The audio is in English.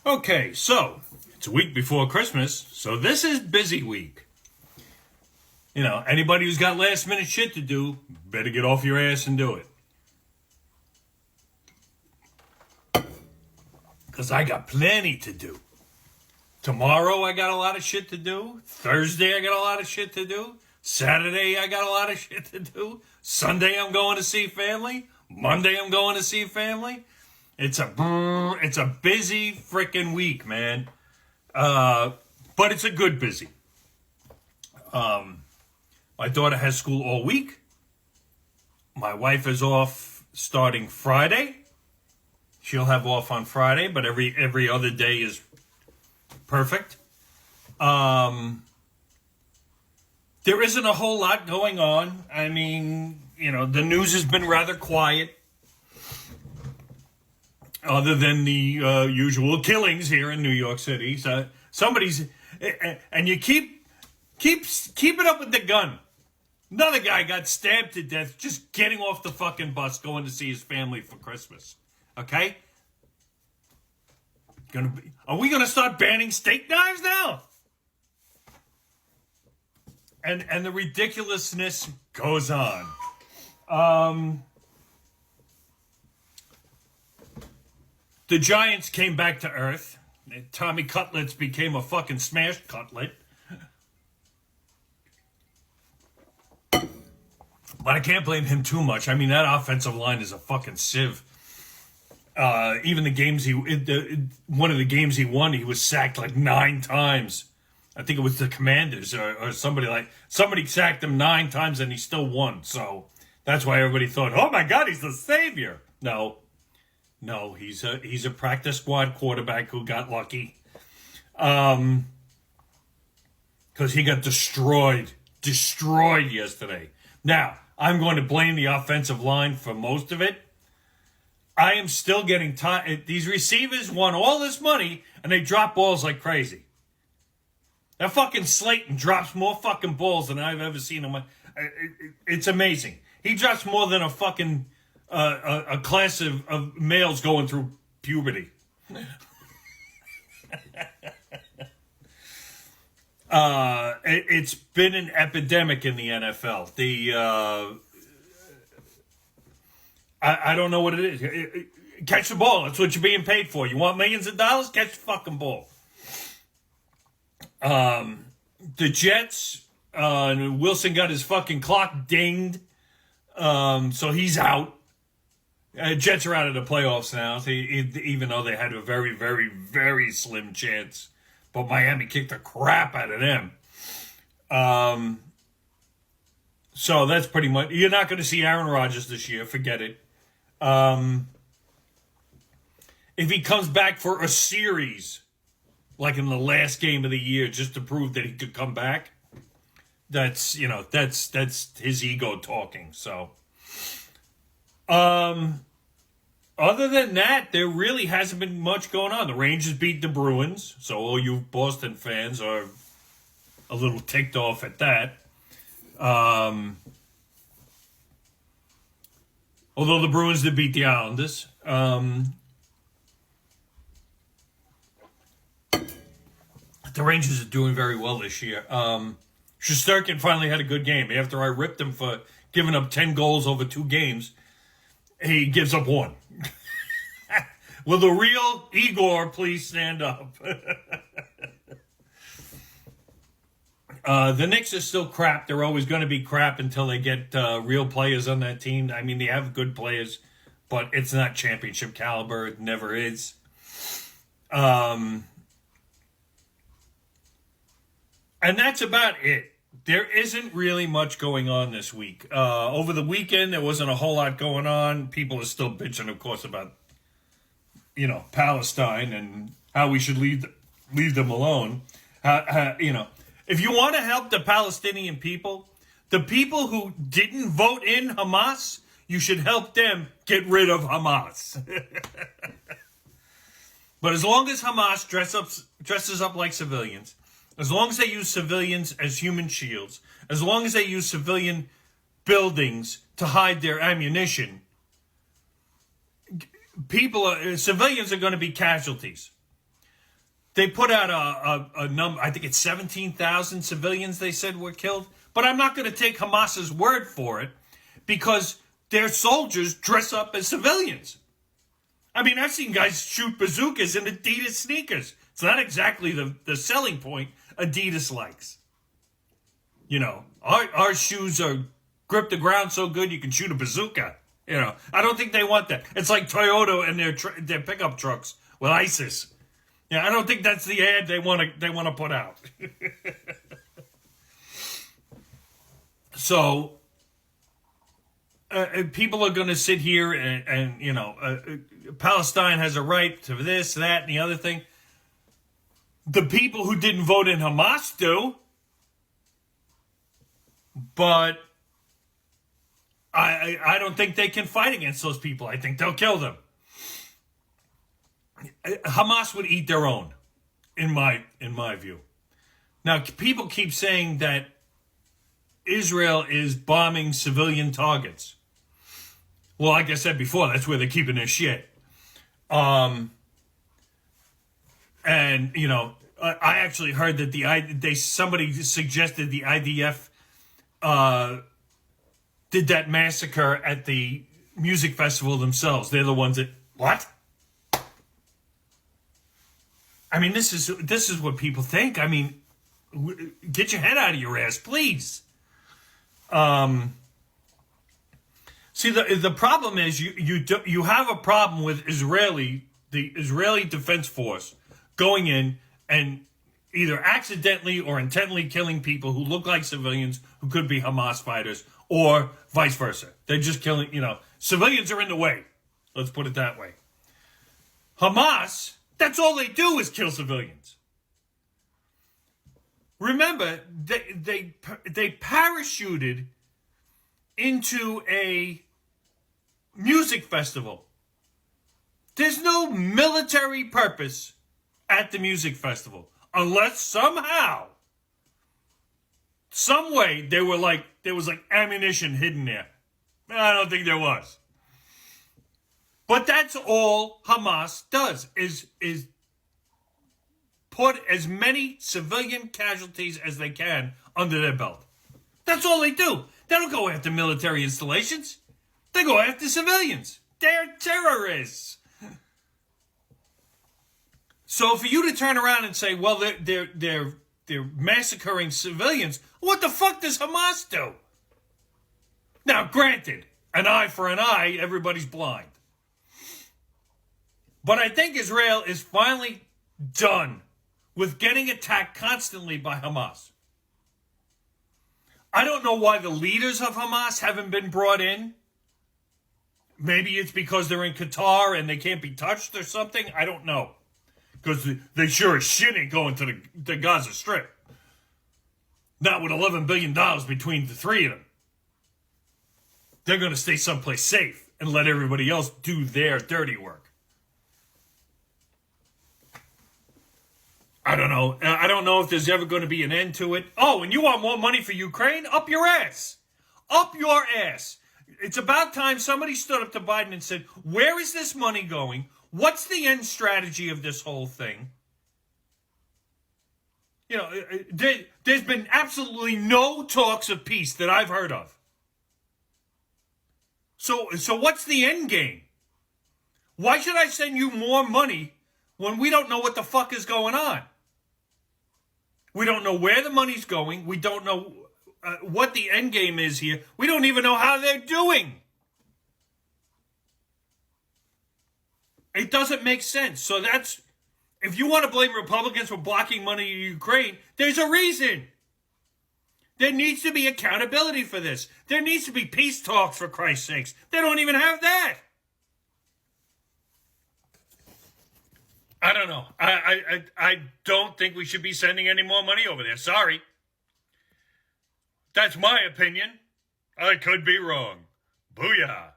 Okay, so it's a week before Christmas, so this is busy week. You know, anybody who's got last minute shit to do, better get off your ass and do it. Because I got plenty to do. Tomorrow I got a lot of shit to do. Thursday I got a lot of shit to do. Saturday I got a lot of shit to do. Sunday I'm going to see family. Monday I'm going to see family. It's a busy freaking week, man. But it's a good busy. My daughter has school all week. My wife is off starting Friday. She'll have off on Friday, but every other day is perfect. There isn't a whole lot going on. I mean, you know, the news has been rather quiet. Other than the usual killings here in New York City. So somebody's... And you keep it up with the gun. Another guy got stabbed to death just getting off the fucking bus going to see his family for Christmas. Okay? Are we gonna start banning steak knives now? And the ridiculousness goes on. The Giants came back to earth. Tommy Cutlets became a fucking smashed cutlet. But I can't blame him too much. I mean, that offensive line is a fucking sieve. Even the games one of the games he won, he was sacked like 9 times. I think it was the Commanders or somebody sacked him 9 times and he still won. So that's why everybody thought, oh my God, he's the savior. No, he's a practice squad quarterback who got lucky. Because he got destroyed yesterday. Now, I'm going to blame the offensive line for most of it. I am still getting tired. These receivers won all this money and they drop balls like crazy. That fucking Slayton drops more fucking balls than I've ever seen him. It's amazing. He drops more than a fucking a class of males going through puberty. It's been an epidemic in the NFL. I don't know what it is. Catch the ball. That's what you're being paid for. You want millions of dollars? Catch the fucking ball. The Jets, Wilson got his fucking clock dinged. So he's out. Jets are out of the playoffs now, even though they had a very, very, very slim chance. But Miami kicked the crap out of them. So that's pretty much... You're not going to see Aaron Rodgers this year. Forget it. If he comes back for a series, like in the last game of the year, just to prove that he could come back, that's his ego talking. So... Other than that, there really hasn't been much going on. The Rangers beat the Bruins, so all you Boston fans are a little ticked off at that. Although the Bruins did beat the Islanders. The Rangers are doing very well this year. Shesterkin finally had a good game. After I ripped him for giving up 10 goals over 2 games, he gives up 1. Will the real Igor please stand up? The Knicks are still crap. They're always going to be crap until they get real players on that team. I mean, they have good players, but it's not championship caliber. It never is. And that's about it. There isn't really much going on this week. Over the weekend, there wasn't a whole lot going on. People are still bitching, of course, about, Palestine and how we should leave them alone. If you want to help the Palestinian people, the people who didn't vote in Hamas, you should help them get rid of Hamas. But as long as Hamas dresses up like civilians, as long as they use civilians as human shields, as long as they use civilian buildings to hide their ammunition, civilians are going to be casualties. They put out a number, I think it's 17,000 civilians they said were killed. But I'm not going to take Hamas's word for it because their soldiers dress up as civilians. I mean, I've seen guys shoot bazookas in Adidas sneakers. It's not exactly the selling point Adidas likes. You know, our shoes are grip the ground so good you can shoot a bazooka. You know, I don't think they want that. It's like Toyota and their pickup trucks with ISIS. Yeah, I don't think that's the ad they want to put out. So people are going to sit here and you know, Palestine has a right to this, that, and the other thing. The people who didn't vote in Hamas do, but I don't think they can fight against those people. I think they'll kill them. Hamas would eat their own, in my view. Now, people keep saying that Israel is bombing civilian targets. Well, like I said before, that's where they're keeping their shit. And you know, I actually heard that somebody suggested the IDF did that massacre at the music festival themselves. They're the ones that what? I mean, this is what people think. I mean, get your head out of your ass, please. See, the problem is you have a problem with the Israeli Defense Force going in and either accidentally or intentionally killing people who look like civilians who could be Hamas fighters, or vice versa. They're just killing, you know, civilians are in the way. Let's put it that way. Hamas, that's all they do is kill civilians. Remember, they parachuted into a music festival. There's no military purpose at the music festival unless somehow, some way, there was like ammunition hidden there. I don't think there was. But that's all Hamas does is put as many civilian casualties as they can under their belt. That's all they do. They don't go after military installations. They go after civilians. They're terrorists. So for you to turn around and say, well, they're massacring civilians, what the fuck does Hamas do? Now, granted, an eye for an eye, everybody's blind. But I think Israel is finally done with getting attacked constantly by Hamas. I don't know why the leaders of Hamas haven't been brought in. Maybe it's because they're in Qatar and they can't be touched or something. I don't know. Because they sure as shit ain't going to the Gaza Strip. Not with $11 billion between the three of them. They're going to stay someplace safe and let everybody else do their dirty work. I don't know. I don't know if there's ever going to be an end to it. Oh, and you want more money for Ukraine? Up your ass. Up your ass. It's about time somebody stood up to Biden and said, where is this money going? What's the end strategy of this whole thing? You know, there's been absolutely no talks of peace that I've heard of. So what's the end game? Why should I send you more money when we don't know what the fuck is going on? We don't know where the money's going. We don't know what the end game is here. We don't even know how they're doing. It doesn't make sense. So that's, if you want to blame Republicans for blocking money to Ukraine, there's a reason. There needs to be accountability for this. There needs to be peace talks, for Christ's sakes. They don't even have that. I don't know. I don't think we should be sending any more money over there. Sorry. That's my opinion. I could be wrong. Booyah.